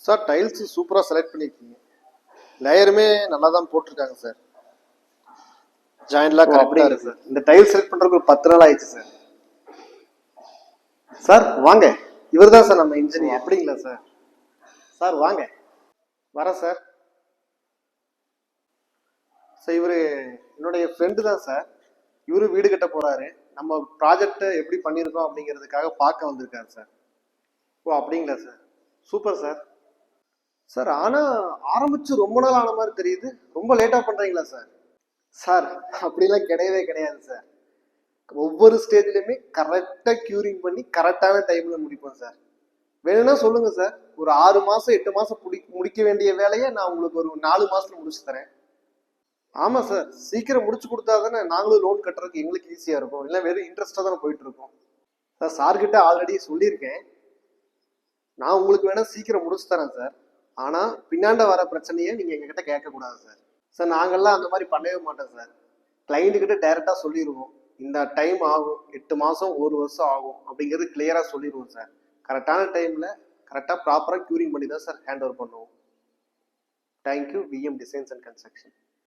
Sir tiles சூப்பராக select பண்ணியிருக்கீங்க. லேயருமே நல்லா தான் போட்டிருக்காங்க சார். ஜாயின்ட்லாம் கரெக்டாக இருக்கு சார். இந்த டைல்ஸ் செலக்ட் பண்ணுறதுக்கு ஒரு 10 நாள் ஆயிடுச்சு சார். சார் வாங்க, இவர் தான் சார் நம்ம இன்ஜினியர். அப்படிங்களா சார்? சார் வாங்க, வரேன் சார். சார் இவர் என்னுடைய ஃப்ரெண்டு தான் சார். இவரு வீடு கட்ட போறாரு. நம்ம ப்ராஜெக்டை எப்படி பண்ணியிருக்கோம் அப்படிங்கிறதுக்காக பார்க்க வந்திருக்காரு சார். ஓ அப்படிங்களா சார்? Super sir. சார் ஆனா ஆரம்பிச்சு ரொம்ப நாள் ஆன மாதிரி தெரியுது. ரொம்ப லேட்டா பண்றீங்களா சார்? சார் அப்படிலாம் கிடையவே கிடையாது சார். ஒவ்வொரு ஸ்டேஜ்லயுமே கரெக்டா கியூரிங் பண்ணி கரெக்டான டைம்ல முடிப்போம் சார். வேணும்னா சொல்லுங்க சார், ஒரு 6 மாசம் 8 மாசம் முடிக்க வேண்டிய வேலையை நான் உங்களுக்கு ஒரு 4 மாசத்துல முடிச்சு தரேன். ஆமா சார், சீக்கிரம் முடிச்சு கொடுத்தா தானே நாங்களும் லோன் கட்டுறதுக்கு எங்களுக்கு ஈஸியா இருக்கும். இல்லை வெறும் இன்ட்ரெஸ்டா தானே போயிட்டு இருக்கோம். சார் சார்கிட்ட ஆல்ரெடி சொல்லியிருக்கேன், நான் உங்களுக்கு வேணா சீக்கிரம் முடிச்சு தரேன் சார். ஆனா பின்னாண்ட வர பிரச்சனையை நீங்க எங்ககிட்ட கேட்கக்கூடாது சார். சார் நாங்கள்லாம் அந்த மாதிரி பண்ணவே மாட்டோம் சார். கிளைண்ட் கிட்ட டைரக்டா சொல்லிடுவோம், இந்த டைம் ஆகும், 8 மாசம் 1 வருஷம் ஆகும் அப்படிங்கிறது கிளியரா சொல்லிடுவோம் சார். கரெக்டான டைம்ல கரெக்டா ப்ராப்பரா கியூரிங் பண்ணி தான் சார் ஹேண்ட் ஓவர் பண்ணுவோம். Thank you, VM designs and construction.